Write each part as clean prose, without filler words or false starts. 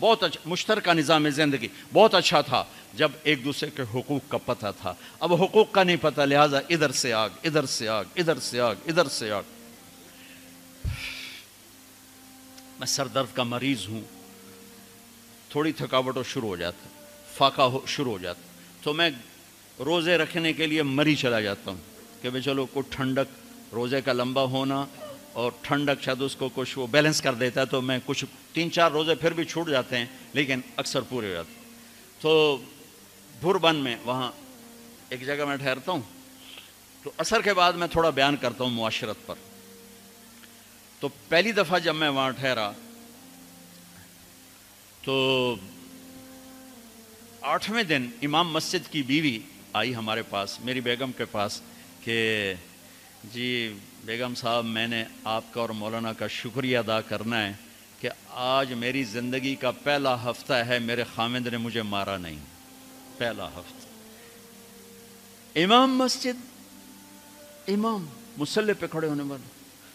بہت اچھا مشترکہ نظام زندگی بہت اچھا تھا جب ایک دوسرے کے حقوق کا پتہ تھا. اب حقوق کا نہیں پتہ، لہٰذا ادھر سے آگ، ادھر سے آگ، ادھر سے آگ، ادھر سے آگ. میں سر درد کا مریض ہوں، تھوڑی تھکاوٹ ہو شروع ہو جاتا، فاقہ شروع ہو جاتا، تو میں روزے رکھنے کے لیے مری چلا جاتا ہوں کہ بھئی چلو کوئی ٹھنڈک، روزے کا لمبا ہونا اور ٹھنڈک شاید اس کو کچھ وہ بیلنس کر دیتا ہے، تو میں کچھ 3-4 روزے پھر بھی چھوٹ جاتے ہیں لیکن اکثر پورے ہو جاتے ہیں. تو بھربن میں وہاں ایک جگہ میں ٹھہرتا ہوں، تو عصر کے بعد میں تھوڑا بیان کرتا ہوں معاشرت پر. تو پہلی دفعہ جب میں وہاں ٹھہرا تو 8ویں دن امام مسجد کی بیوی آئی ہمارے پاس، میری بیگم کے پاس، کہ جی بیگم صاحب میں نے آپ کا اور مولانا کا شکریہ ادا کرنا ہے کہ آج میری زندگی کا پہلا ہفتہ ہے میرے خامند نے مجھے مارا نہیں. پہلا ہفتہ امام مسجد، امام مصلی پہ کھڑے ہونے والا،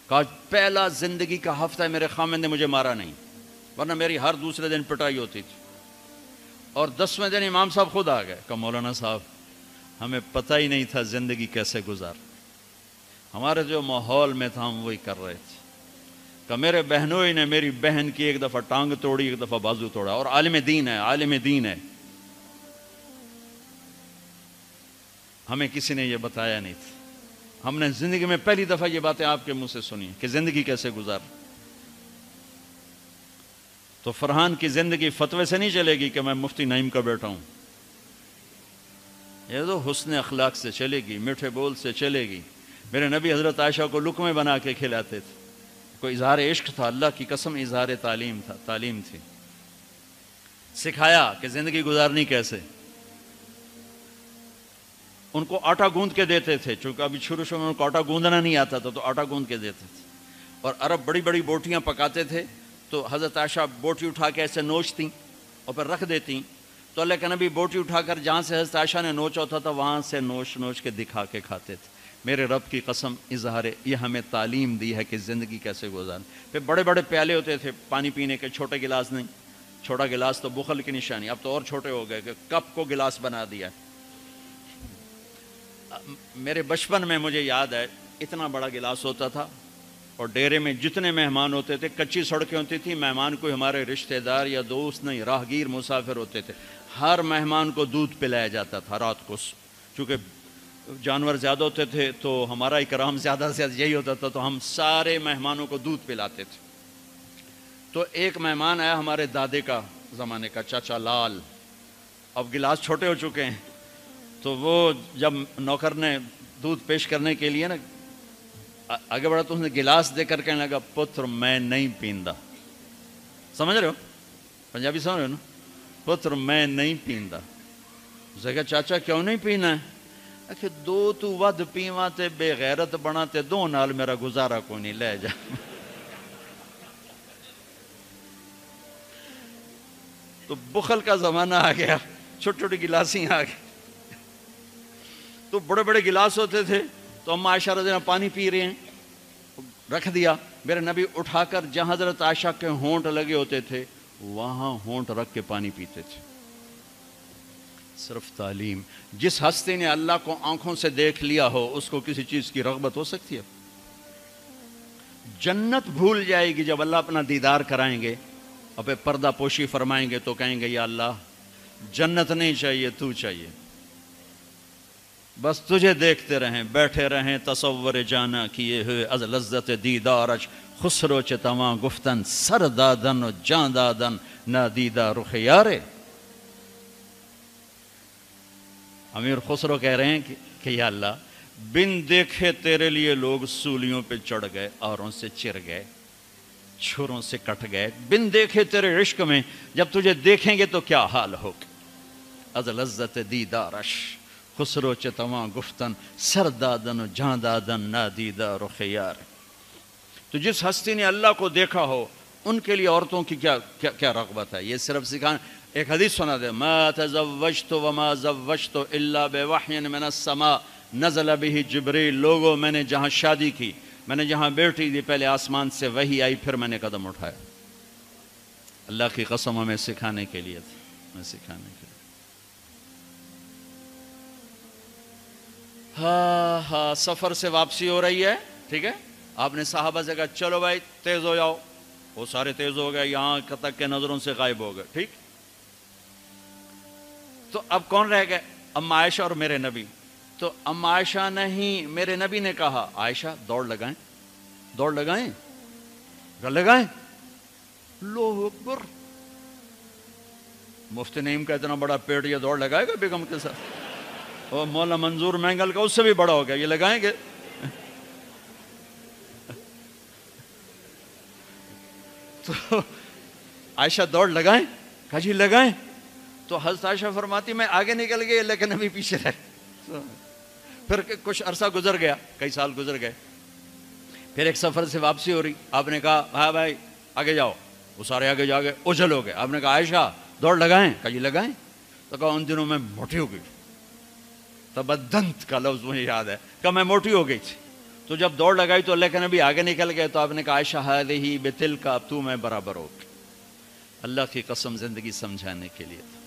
کہا پہلا زندگی کا ہفتہ ہے میرے خامند نے مجھے مارا نہیں، ورنہ میری ہر دوسرے دن پٹائی ہوتی تھی. اور 10ویں دن امام صاحب خود آ گئے، کہا مولانا صاحب ہمیں پتہ ہی نہیں تھا زندگی کیسے گزار، ہمارے جو ماحول میں تھا ہم وہی کر رہے تھے. کہ میرے بہنوئی نے میری بہن کی ایک دفعہ ٹانگ توڑی، ایک دفعہ بازو توڑا، اور عالم دین ہے، عالم دین ہے. ہمیں کسی نے یہ بتایا نہیں تھا، ہم نے زندگی میں پہلی دفعہ یہ باتیں آپ کے منہ سے سنی کہ زندگی کیسے گزار. تو فرحان کی زندگی فتوے سے نہیں چلے گی کہ میں مفتی نعیم کا بیٹا ہوں، یہ تو حسن اخلاق سے چلے گی، میٹھے بول سے چلے گی. میرے نبی حضرت عائشہ کو لقمے بنا کے کھلاتے تھے، کوئی اظہار عشق تھا، اللہ کی قسم اظہار تعلیم تھا، تعلیم تھی. سکھایا کہ زندگی گزارنی کیسے. ان کو آٹا گوندھ کے دیتے تھے، چونکہ ابھی شروع میں ان کو آٹا گوندنا نہیں آتا تھا، تو آٹا گوندھ کے دیتے تھے. اور عرب بڑی بڑی بوٹیاں پکاتے تھے، تو حضرت عائشہ بوٹی اٹھا کے ایسے نوچتیں اور پھر رکھ دیتیں. تو اللہ کے نبی بوٹی اٹھا کر جہاں سے حضرت عائشہ نے نوچا ہوتا تھا وہاں سے نوچ نوچ کے دکھا کے کھاتے تھے. میرے رب کی قسم اظہار یہ ہمیں تعلیم دی ہے کہ زندگی کیسے گزاریں. پھر بڑے بڑے پیالے ہوتے تھے پانی پینے کے، چھوٹے گلاس نہیں، چھوٹا گلاس تو بخل کی نشانی، اب تو اور چھوٹے ہو گئے کہ کپ کو گلاس بنا دیا. میرے بچپن میں مجھے یاد ہے اتنا بڑا گلاس ہوتا تھا، اور ڈیرے میں جتنے مہمان ہوتے تھے، کچی سڑکیں ہوتی تھیں، مہمان کوئی ہمارے رشتہ دار یا دوست نہیں، راہگیر مسافر ہوتے تھے، ہر مہمان کو دودھ پلایا جاتا تھا رات کو. چونکہ جانور زیادہ ہوتے تھے تو ہمارا اکرام زیادہ سے زیادہ یہی ہوتا تھا، تو ہم سارے مہمانوں کو دودھ پلاتے تھے. تو ایک مہمان آیا ہمارے دادے کا زمانے کا، چاچا لال. اب گلاس چھوٹے ہو چکے ہیں، تو وہ جب نوکر نے دودھ پیش کرنے کے لیے نا آگے بڑھا تو اس نے گلاس دے کر کہنے لگا پتر میں نہیں پیندا. سمجھ رہے ہو پنجابی سمجھ رہے ہو نا؟ پتر میں نہیں پیندا. اسے کہا چاچا کیوں نہیں پینا ہے؟ کہ دو تو ود پیواں تے بے غیرت بنا تے دو نال میرا گزارا کوئی نہیں، لے جا. تو بخل کا زمانہ آ گیا، چھوٹی چھوٹی گلاسیں آ گئی. تو بڑے بڑے گلاس ہوتے تھے، تو ہم عائشہ رضی اللہ پانی پی رہے ہیں، رکھ دیا. میرے نبی اٹھا کر جہاں حضرت عائشہ کے ہونٹ لگے ہوتے تھے وہاں ہونٹ رکھ کے پانی پیتے تھے. صرف تعلیم. جس ہستی نے اللہ کو آنکھوں سے دیکھ لیا ہو اس کو کسی چیز کی رغبت ہو سکتی ہے؟ جنت بھول جائے گی جب اللہ اپنا دیدار کرائیں گے اور پھر پردہ پوشی فرمائیں گے تو کہیں گے یا اللہ جنت نہیں چاہیے، تو چاہیے، بس تجھے دیکھتے رہیں، بیٹھے رہیں تصور جانا کیے ہوئے از لذت دیدارش، خسرو چتواں گفتن سر دادن و جان دادن نادیدہ رخ یارے. امیر خسرو کہہ رہے ہیں کہ یا اللہ بن دیکھے تیرے لیے لوگ سولیوں پہ چڑھ گئے، اوروں سے چر گئے، چھروں سے کٹ گئے. بن دیکھے تیرے عشق میں جب تجھے دیکھیں گے تو کیا حال ہوگا. از لذت دیدارش خسرو چتواں گفتن سر دادن و جان دادن نادیدہ رخ یار. تو جس ہستی نے اللہ کو دیکھا ہو ان کے لیے عورتوں کی کیا رغبت ہے. یہ صرف سکھانا. ایک حدیث سنا دے، ما تزوجت وما زوجت الا بوحی من السماء نزل به جبریل. لوگوں میں نے جہاں شادی کی، میں نے جہاں بیٹی دی، پہلے آسمان سے وحی آئی، پھر میں نے قدم اٹھایا. اللہ کی قسم ہمیں سکھانے کے لیے تھا، ہمیں سکھانے کے لیے۔ ہاں سفر سے واپسی ہو رہی ہے، ٹھیک ہے، آپ نے صحابہ سے کہا چلو بھائی تیز ہو جاؤ، وہ سارے تیز ہو گئے، یہاں تک کے نظروں سے غائب ہو گئے، ٹھیک۔ تو اب کون رہ گئے؟ اما عائشہ اور میرے نبی۔ تو اما عائشہ نہیں، میرے نبی نے کہا عائشہ دوڑ لگائیں، دوڑ لگائیں، لگائیں۔ اللہ اکبر، مفتی نعیم کا اتنا بڑا پیٹ، یہ دوڑ لگائے گا بیگم کے ساتھ؟ اور مولا منظور مینگل کا اس سے بھی بڑا ہو گیا، یہ لگائیں گے؟ تو عائشہ دوڑ لگائیں، کہا جی لگائیں۔ تو حضرت عائشہ فرماتی میں آگے نکل گئی لیکن ابھی پیچھے رہ۔ پھر کچھ عرصہ گزر گیا، کئی سال گزر گئے، پھر ایک سفر سے واپسی ہو رہی، آپ نے کہا ہاں بھائی آگے جاؤ، وہ سارے آگے جا گئے، اچھل ہو گئے۔ آپ نے کہا عائشہ دوڑ لگائیں، کہا جی لگائیں۔ تو کہا ان دنوں میں موٹی ہو گئی، تبدنت کا لفظ مجھے یاد ہے، کہ میں موٹی ہو گئی تھی، تو جب دوڑ لگائی تو اللہ کے نبی آگے نکل گئے، تو آپ نے کہا عائشہ ہذہ بتلک، اب تو میں برابر ہو گئی۔ اللہ کی قسم زندگی سمجھانے کے لیے تھا۔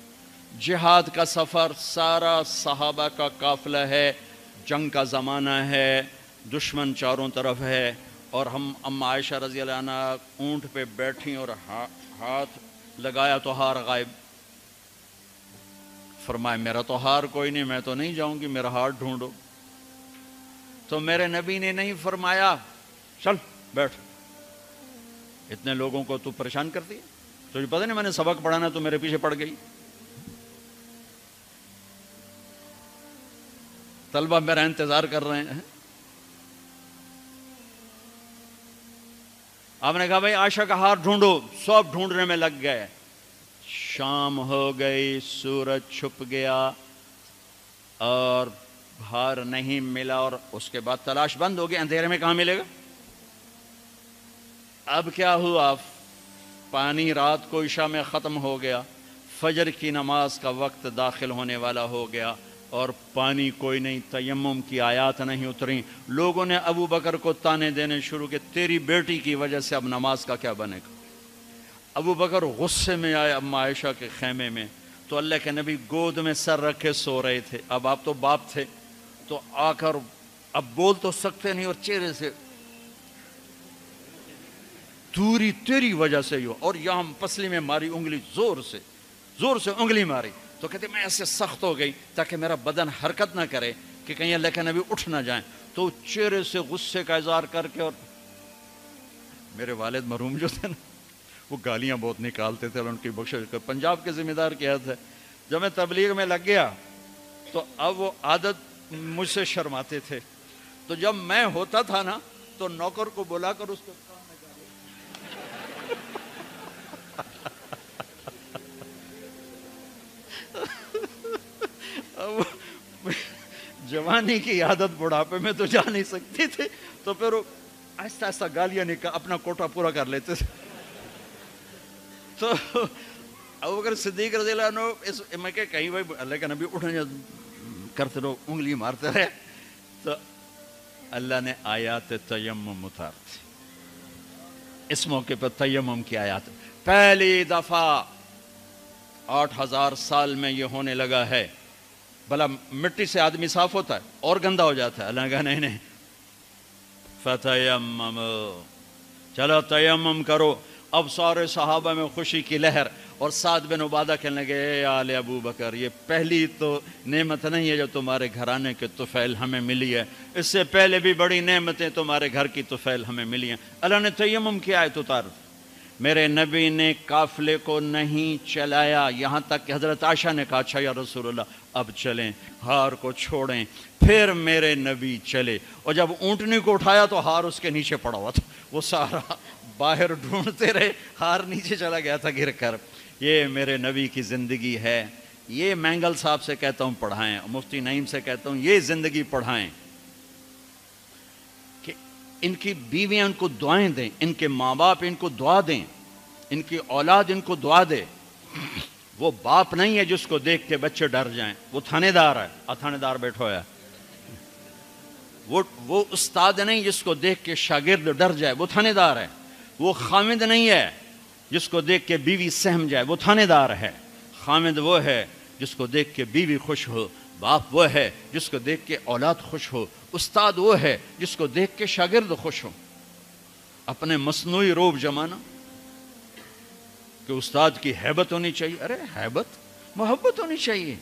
جہاد کا سفر سارا صحابہ کا قافلہ ہے، جنگ کا زمانہ ہے، دشمن چاروں طرف ہے، اور ہم اما عائشہ رضی اللہ عنہ اونٹ پہ بیٹھیں اور ہاتھ لگایا تو ہار غائب۔ فرمایا میرا تو ہار کوئی نہیں، میں تو نہیں جاؤں گی، میرا ہار ڈھونڈو۔ تو میرے نبی نے نہیں فرمایا چل بیٹھ، اتنے لوگوں کو تو پریشان کرتی ہے، تجھے پتہ نہیں میں نے سبق پڑھانا تو میرے پیچھے پڑ گئی۔ طلبہ میرا انتظار کر رہے ہیں۔ آپ نے کہا بھائی عائشہ کا ہار ڈھونڈو، سب ڈھونڈنے میں لگ گئے۔ شام ہو گئی، سورج چھپ گیا اور ہار نہیں ملا، اور اس کے بعد تلاش بند ہو گئی، اندھیرے میں کہاں ملے گا؟ اب کیا ہوا؟ پانی رات کو عشاء میں ختم ہو گیا، فجر کی نماز کا وقت داخل ہونے والا ہو گیا، اور پانی کوئی نہیں، تیمم کی آیات نہیں اتریں۔ لوگوں نے ابو بکر کو تانے دینے شروع کہ تیری بیٹی کی وجہ سے اب نماز کا کیا بنے گا۔ ابو بکر غصے میں آئے اما عائشہ کے خیمے میں، تو اللہ کے نبی گود میں سر رکھے سو رہے تھے۔ اب آپ تو باپ تھے، تو آ کر اب بول تو سکتے نہیں، اور چہرے سے دوری تیری وجہ سے ہو، اور یہاں پسلی میں ماری انگلی، زور سے انگلی ماری۔ تو کہتے میں ایسے سخت ہو گئی تاکہ میرا بدن حرکت نہ کرے کہ کہیں اللہ کے نبی اٹھ نہ جائیں۔ تو چہرے سے غصے کا اظہار کر کے، اور میرے والد مرحوم جو تھے نا، وہ گالیاں بہت نکالتے تھے، اور ان کی بخشش کر، پنجاب کے ذمہ دار کیا تھے۔ جب میں تبلیغ میں لگ گیا تو اب وہ عادت مجھ سے شرماتے تھے، تو جب میں ہوتا تھا نا تو نوکر کو بلا کر اس کو جوانی کی عادت بڑھاپے میں تو جا نہیں سکتی تھی، تو پھر وہ آہستہ آہستہ گالیاں نکال اپنا کوٹا پورا کر لیتے تھے۔ تو ابوبکر صدیق رضی اللہ عنہ میں کہ کہیں بھائی اللہ کا نبی اٹھنے کرتے رہو، انگلی مارتے رہے، تو اللہ نے آیات تیمم اتار دی۔ اس موقع پر تیمم کی آیات پہلی دفعہ 8000 سال میں یہ ہونے لگا ہے۔ بھلا مٹی سے آدمی صاف ہوتا ہے اور گندا ہو جاتا ہے؟ اللہ نے کہا نہیں، فتیمم، چلو تیمم کرو۔ اب سارے صحابہ میں خوشی کی لہر، اور سعد بن عبادہ کہنے لگے اے آل ابو بکر، یہ پہلی تو نعمت نہیں ہے جو تمہارے گھرانے کے طفیل ہمیں ملی ہے، اس سے پہلے بھی بڑی نعمتیں تمہارے گھر کی طفیل ہمیں ملی ہیں۔ اللہ نے تیمم کی آیت اتار دی۔ میرے نبی نے قافلے کو نہیں چلایا، یہاں تک کہ حضرت عائشہ نے کہا اچھا یا رسول اللہ اب چلیں، ہار کو چھوڑیں۔ پھر میرے نبی چلے، اور جب اونٹنی کو اٹھایا تو ہار اس کے نیچے پڑا ہوا تھا، وہ سارا باہر ڈھونڈتے رہے، ہار نیچے چلا گیا تھا گر کر۔ یہ میرے نبی کی زندگی ہے، یہ مینگل صاحب سے کہتا ہوں پڑھائیں، مفتی نعیم سے کہتا ہوں یہ زندگی پڑھائیں، کہ ان کی بیویاں ان کو دعائیں دیں، ان کے ماں باپ ان کو دعا دیں، ان کی اولاد ان کو دعا دے۔ وہ باپ نہیں ہے جس کو دیکھ کے بچے ڈر جائیں، وہ تھانے دار ہے، تھانے دار بیٹھو ہے۔ وہ استاد نہیں جس کو دیکھ کے شاگرد ڈر جائے، وہ تھانے دار ہے۔ وہ خامد نہیں ہے جس کو دیکھ کے بیوی سہم جائے وہ تھانے دار ہے، خامد وہ ہے جس کو دیکھ کے بیوی خوش ہو، باپ وہ ہے جس کو دیکھ کے اولاد خوش ہو، استاد وہ ہے جس کو دیکھ کے شاگرد خوش ہو۔ اپنے مصنوعی روب جمانا کہ استاد کی ہیبت ہونی چاہیے، ارے ہیبت، محبت ہونی چاہیے،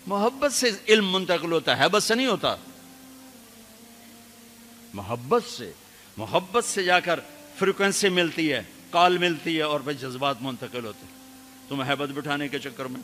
محبت سے علم منتقل ہوتا ہے، ہیبت سے نہیں ہوتا، محبت سے جا کر فریکوینسی ملتی ہے، کال ملتی ہے اور پھر جذبات منتقل ہوتے ہیں۔ تم ہیبت بٹھانے کے چکر میں